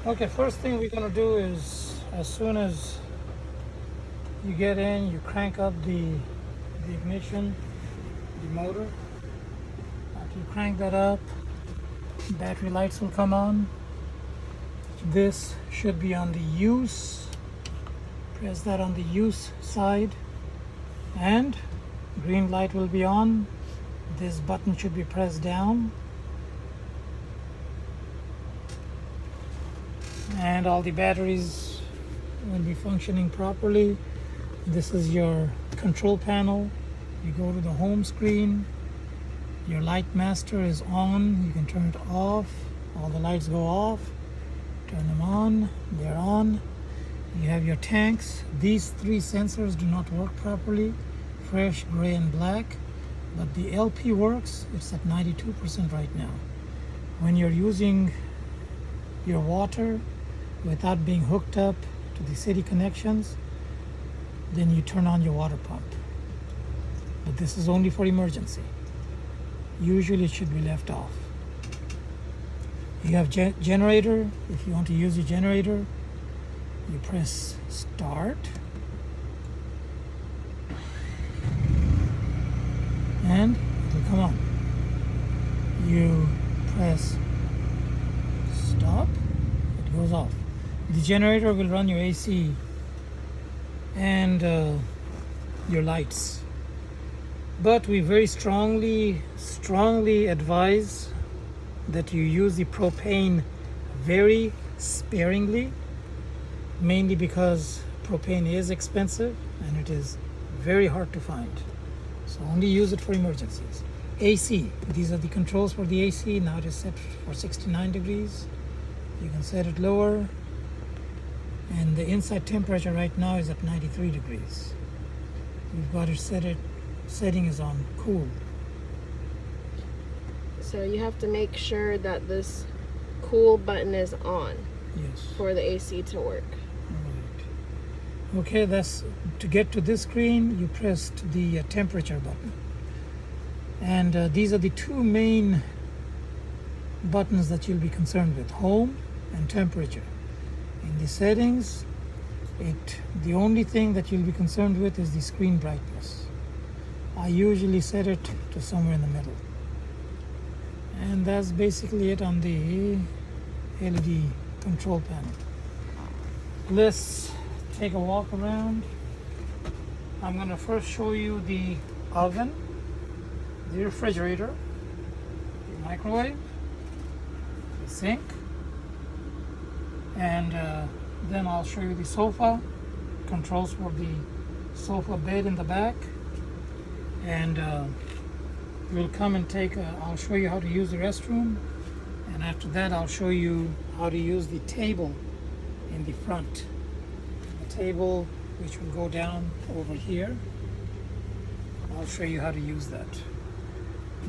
Okay, first thing we're gonna do is, as soon as you get in, you crank up the ignition, the motor. After you crank that up, battery lights will come on. This should be on the use. Press that on the use side, and green light will be on. This button should be pressed down, and all the batteries will be functioning properly. This is your control panel. You go to the home screen. Your light master is on. You can turn it off. All the lights go off. Turn them on. They're on. You have your tanks. These three sensors do not work properly: fresh, gray, and black. But the LP works. It's at 92% right now. When you're using your water without being hooked up to the city connections, then you turn on your water pump. But this is only for emergency. Usually it should be left off. You have generator. If you want to use your generator, you press start, and it will come on. You press stop, it goes off. The generator will run your AC and your lights. But we very strongly advise that you use the propane very sparingly, mainly because propane is expensive and it is very hard to find. So only use it for emergencies. AC, these are the controls for the AC. Now it is set for 69 degrees. You can set it lower, and the inside temperature right now is at 93 degrees. We've got it setting is on cool. So you have to make sure that this cool button is on Yes. for the AC to work. Right. Okay, that's to get to this screen. You pressed the temperature button, and these are the two main buttons that you'll be concerned with: home and temperature. In the settings, the only thing that you'll be concerned with is the screen brightness. I usually set it to somewhere in the middle. And that's basically it on the LED control panel. Let's take a walk around. I'm going to first show you the oven, the refrigerator, the microwave, the sink, and then I'll show you the sofa, controls for the sofa bed in the back, and we'll come and I'll show you how to use the restroom, and after that I'll show you how to use the table in the front. The table which will go down over here. I'll show you how to use that.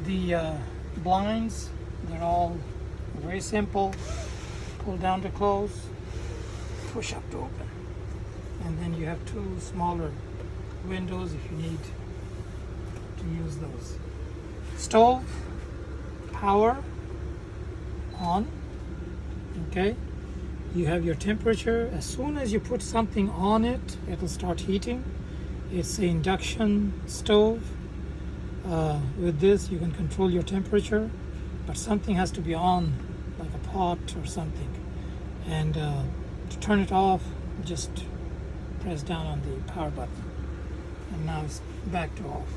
The blinds, they're all very simple. Pull down to close, push up to open. And then you have two smaller windows if you need to use those. Stove, power on. Okay, you have your temperature. As soon as you put something on it, it will start heating. It's an induction stove. With this you can control your temperature, but something has to be on, like a pot or something. And to turn it off, just press down on the power button, and now it's back to off.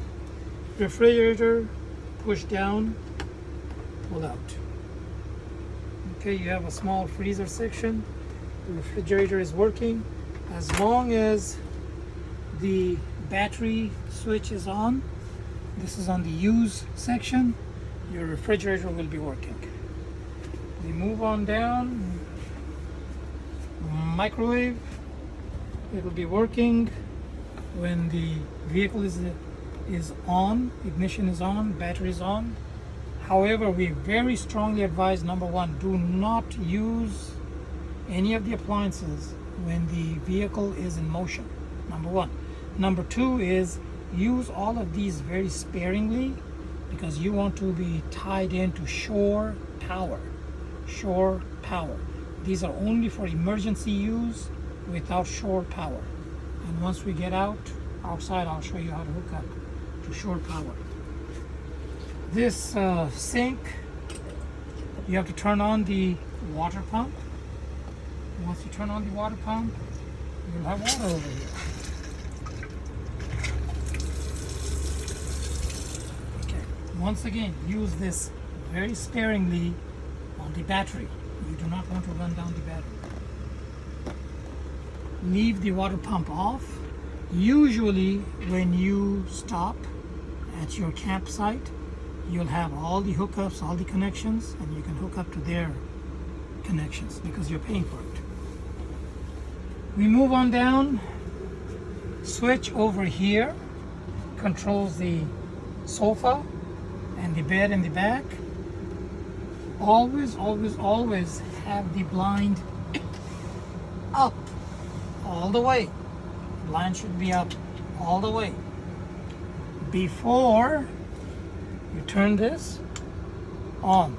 Refrigerator, push down, pull out. Okay, you have a small freezer section. The refrigerator is working. As long as the battery switch is on, this is on the use section, your refrigerator will be working. We move on down. Microwave, it will be working when the vehicle is on, ignition is on, battery is on. However, we very strongly advise, number one, do not use any of the appliances when the vehicle is in motion. Number one. Number two is use all of these very sparingly, because you want to be tied into shore power. Shore power. These are only for emergency use without shore power. And once we get outside, I'll show you how to hook up to shore power. This sink, you have to turn on the water pump. Once you turn on the water pump, you'll have water over here. Okay. Once again, use this very sparingly on the battery. You do not want to run down the battery. Leave the water pump off. Usually when you stop at your campsite, you'll have all the hookups, all the connections, and you can hook up to their connections because you're paying for it. We move on down. Switch over here controls the sofa and the bed in the back. Always, always, always have the blind up all the way. The blind should be up all the way. Before you turn this on.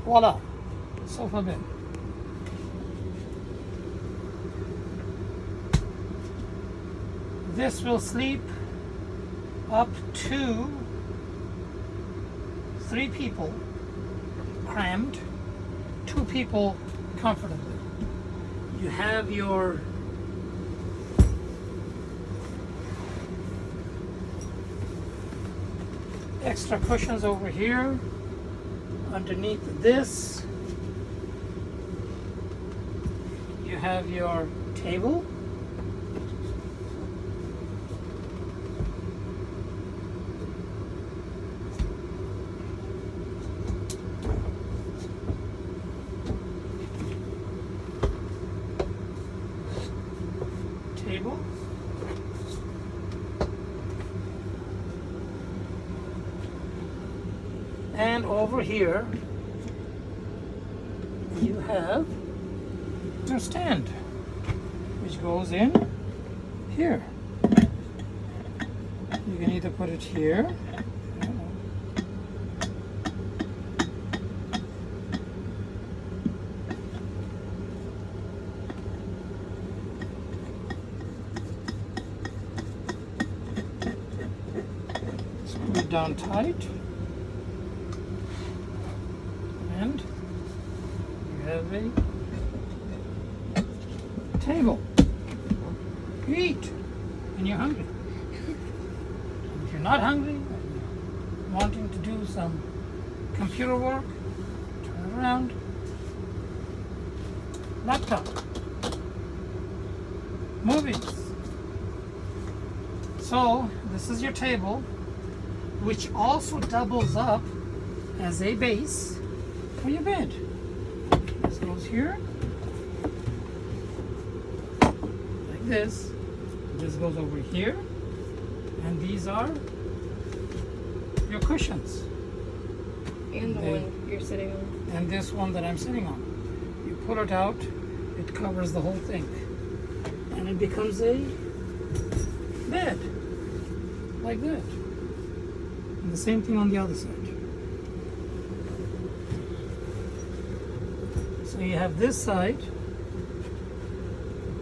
Voila, sofa bed. This will sleep up to 3 people crammed, 2 people comfortably. You have your extra cushions over here. Underneath this, you have your table. And over here, you have your stand, which goes in here. You can either put it here, screw it down tight. And you have a table. You eat when you're hungry. And if you're not hungry and you're wanting to do some computer work, turn around. Laptop. Movies. So this is your table, which also doubles up as a base for your bed. This goes here, like this. This goes over here, and these are your cushions. And the one you're sitting on. And this one that I'm sitting on. You pull it out, it covers the whole thing, and it becomes a bed, like that. And the same thing on the other side. So you have this side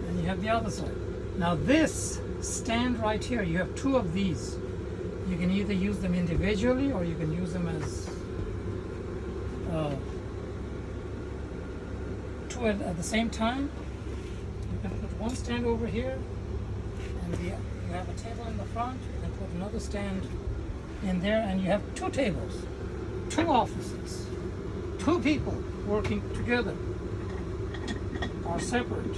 and you have the other side. Now this stand right here, you have 2 of these. You can either use them individually or you can use them as 2 at the same time. You can put one stand over here and you have a table in the front. You can put another stand in there and you have 2 tables, 2 offices, 2 people working together or separate,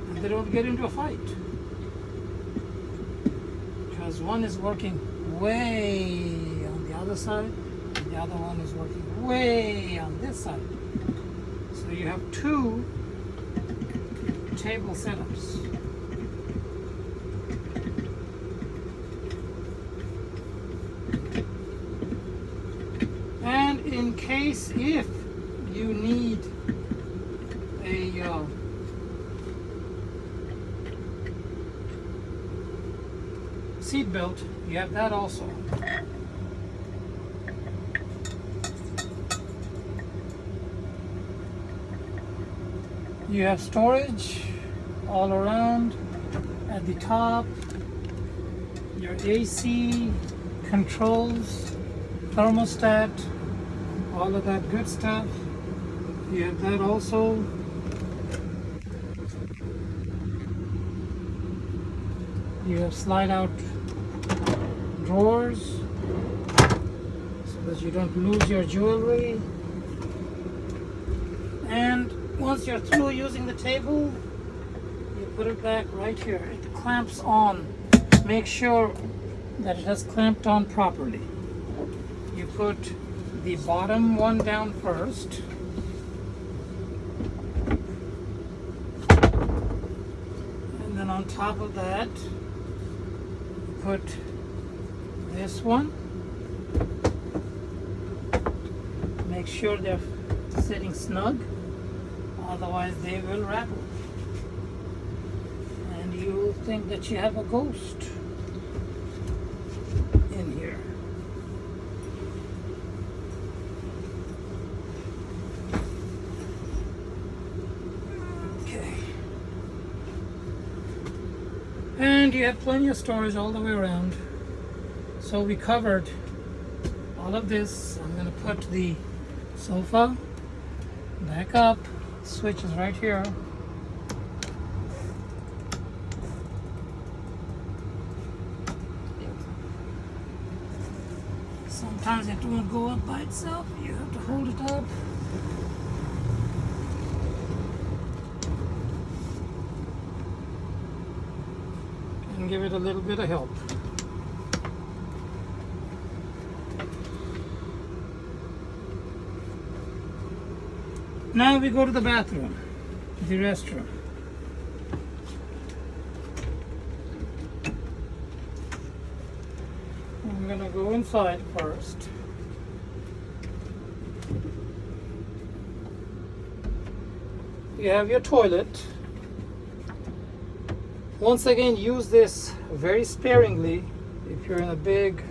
and they don't get into a fight because one is working way on the other side and the other one is working way on this side. So you have 2 table setups. And in case if you need a seat belt, you have that also. You have storage all around at the top. Your AC controls, thermostat, all of that good stuff. You have that also. You have slide out drawers so that you don't lose your jewelry. And once you're through using the table, you put it back right here. It clamps on. Make sure that it has clamped on properly. You put the bottom one down first. And then on top of that, put this one. Make sure they're sitting snug, otherwise they will rattle. And you will think that you have a ghost in here. Okay. And you have plenty of storage all the way around. So we covered all of this. I'm going to put the sofa back up. Switch is right here. Sometimes it won't go up by itself. You have to hold it up. And give it a little bit of help. Now we go to the bathroom, the restroom. I'm gonna go inside first. You have your toilet. Once again, use this very sparingly. If you're in a big,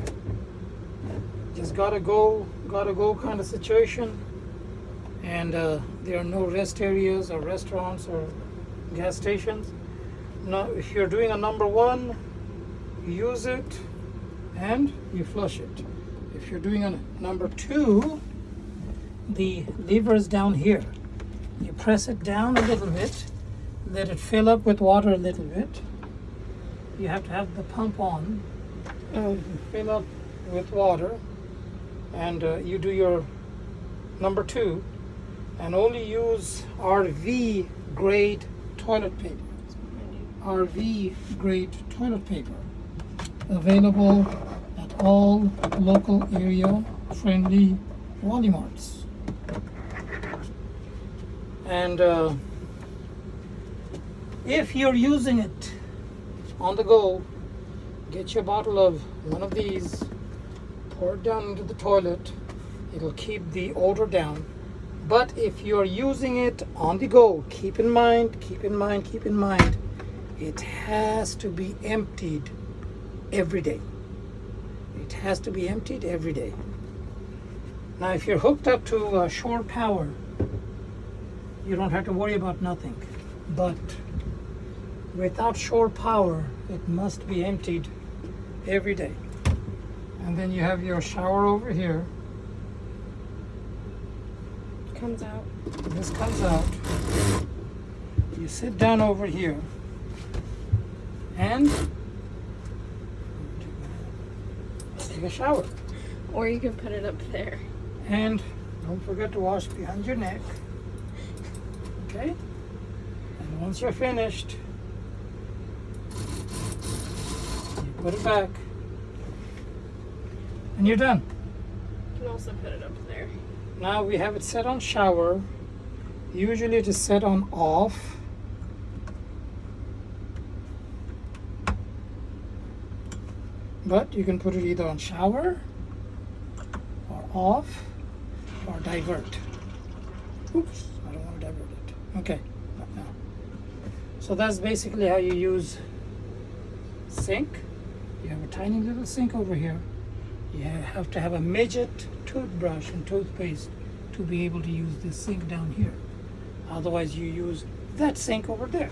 just gotta go kind of situation, and there are no rest areas or restaurants or gas stations. Now, if you're doing a number one, you use it and you flush it. If you're doing a number two, the lever is down here. You press it down a little bit, let it fill up with water a little bit. You have to have the pump on and fill up with water, and you do your number two, and only use RV grade toilet paper. RV grade toilet paper available at all local area friendly Walmarts. And if you're using it on the go, get your bottle of one of these, pour it down into the toilet. It'll keep the odor down. But if you're using it on the go, keep in mind, it has to be emptied every day. It has to be emptied every day. Now, if you're hooked up to shore power, you don't have to worry about nothing. But without shore power, it must be emptied every day. And then you have your shower over here. Comes out. This comes out. You sit down over here and take a shower. Or you can put it up there. And don't forget to wash behind your neck. Okay? And once you're finished, you put it back. And you're done. You can also put it up there. Now we have it set on shower. Usually it is set on off. But you can put it either on shower or off or divert. Oops, I don't want to divert it. Okay, not now. So that's basically how you use sink You have a tiny little sink over here. You have to have a midget toothbrush and toothpaste to be able to use this sink down here. Otherwise, you use that sink over there.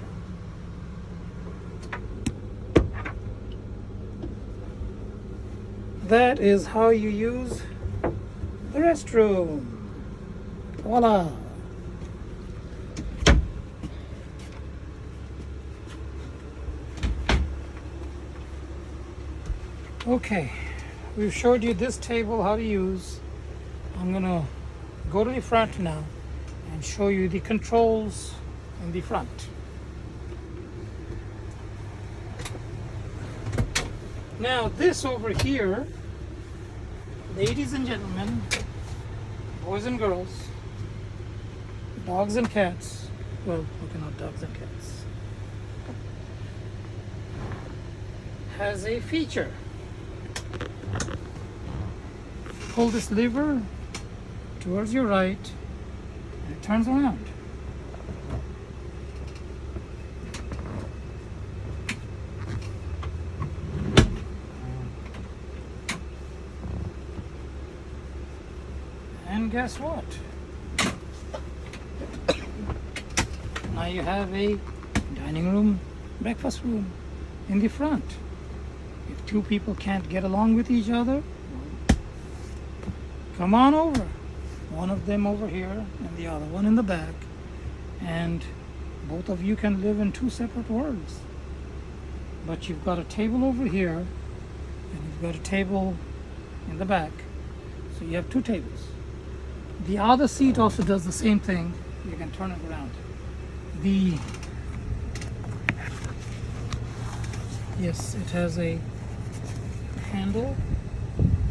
That is how you use the restroom. Voila! Okay, we've showed you this table how to use. I'm gonna go to the front now and show you the controls in the front. Now this over here, ladies and gentlemen, boys and girls, dogs and cats, well, okay, not dogs and cats, has a feature. Pull this lever towards your right and it turns around. And guess what? Now you have a dining room, breakfast room in the front. If two people can't get along with each other, come on over. One of them over here and the other one in the back. And both of you can live in two separate worlds. But you've got a table over here and you've got a table in the back. So you have two tables. The other seat also does the same thing. You can turn it around. Yes, it has a handle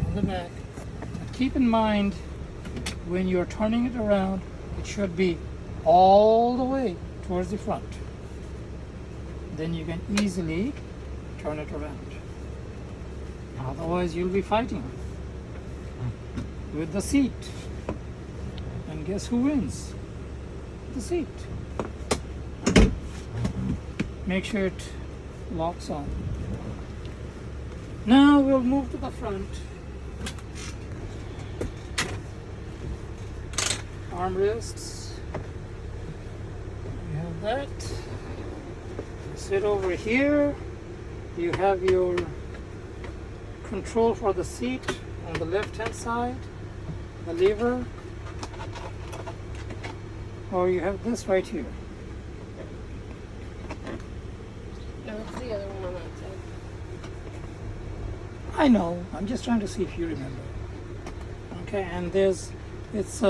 on the back. But keep in mind, when you're turning it around, it should be all the way towards the front. Then you can easily turn it around. Otherwise, you'll be fighting with the seat. And guess who wins? The seat. Make sure it locks on. Now we'll move to the front. Armrests. You have that. Sit over here. You have your control for the seat on the left hand side, the lever, or you have this right here. No, it's the other one on that side. I know, I'm just trying to see if you remember. Okay, and it's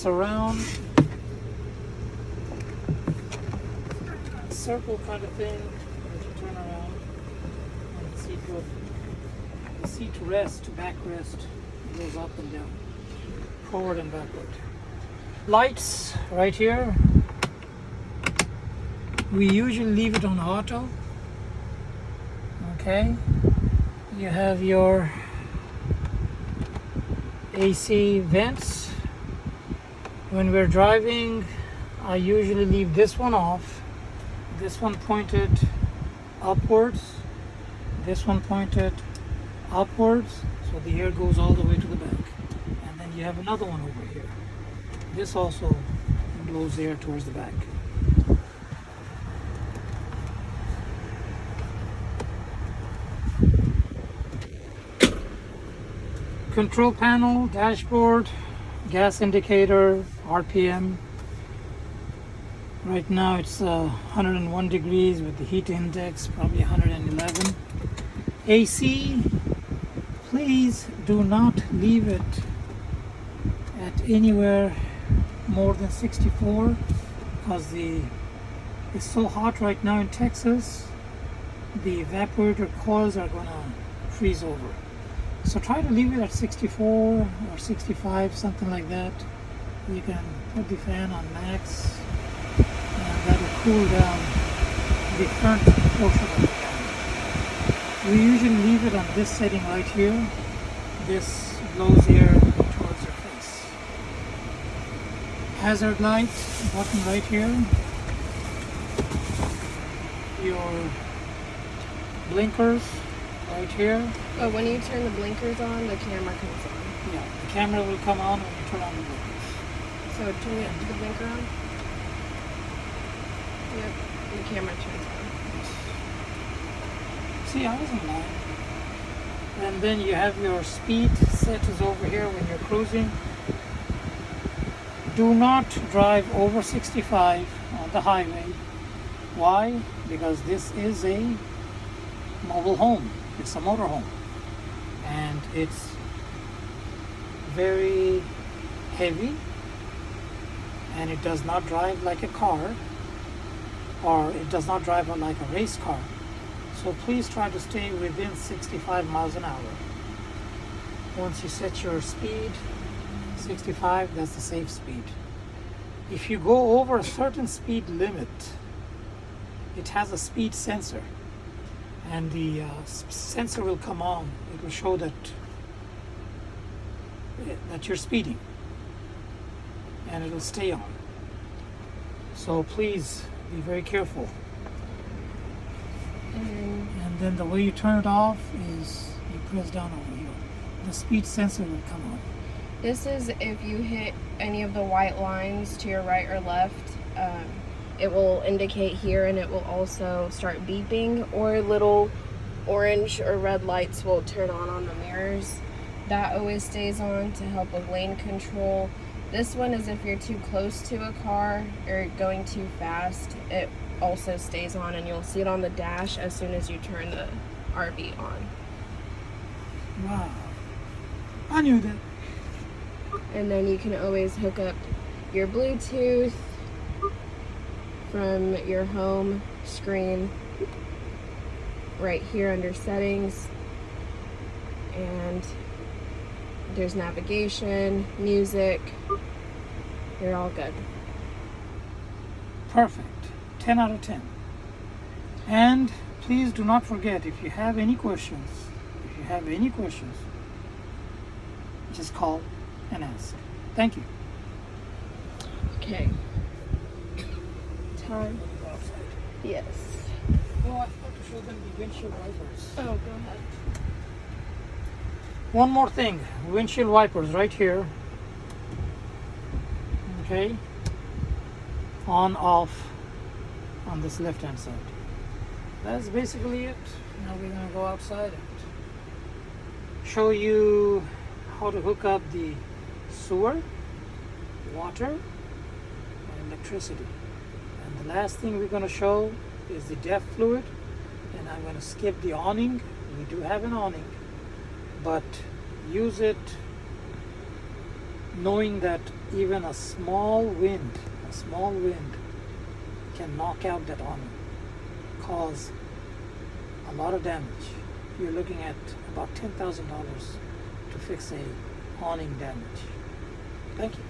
a round circle kind of thing that you turn around and the seat rest, back rest, goes up and down, forward and backward. Lights right here. We usually leave it on auto. Okay, you have your AC vents. When we're driving, I usually leave this one off. This one pointed upwards. This one pointed upwards, so the air goes all the way to the back. And then you have another one over here. This also blows air towards the back. Control panel, dashboard, gas indicator, RPM. Right now it's 101 degrees with the heat index, probably 111. AC, please do not leave it at anywhere more than 64 because it's so hot right now in Texas, the evaporator coils are gonna freeze over. So try to leave it at 64 or 65, something like that. You can put the fan on max and that will cool down the front portion of the fan. We usually leave it on this setting right here. This blows air towards your face. Hazard light button right here. Your blinkers right here. But when you turn the blinkers on, the camera comes on. Yeah, the camera will come on when you turn on the blinkers. So turn the blinker on. Yep, the camera turns on. See, I wasn't lying. And then you have your speed set is over here when you're cruising. Do not drive over 65 on the highway. Why? Because this is a mobile home. It's a motorhome. And it's very heavy. And it does not drive like a car. Or it does not drive like a race car. So please try to stay within 65 miles an hour. Once you set your speed, 65, that's the safe speed. If you go over a certain speed limit, it has a speed sensor. And the sensor will come on. It will show that you're speeding. And it will stay on. So please be very careful. And then the way you turn it off is you press down over here. The speed sensor will come on. This is if you hit any of the white lines to your right or left, it will indicate here, and it will also start beeping, or little orange or red lights will turn on the mirrors. That always stays on to help with lane control. This one is if you're too close to a car or going too fast, it also stays on, and you'll see it on the dash as soon as you turn the RV on. Wow. I knew that. And then you can always hook up your Bluetooth from your home screen right here under settings. And there's navigation, music. You're all good. Perfect. 10 out of 10. And please do not forget, if you have any questions, just call and ask. Thank you. Okay. Time. Yes. Oh, I forgot to show them the windshield wipers. Oh, go ahead. One more thing. Windshield wipers right here. Okay. On, off on this left hand side. That's basically it. Now we're going to go outside and show you how to hook up the sewer, water, and electricity. And the last thing we're going to show is the DEF fluid. And I'm going to skip the awning. We do have an awning, but use it knowing that even a small wind can knock out that awning, cause a lot of damage. You're looking at about $10,000 to fix a awning damage. Thank you.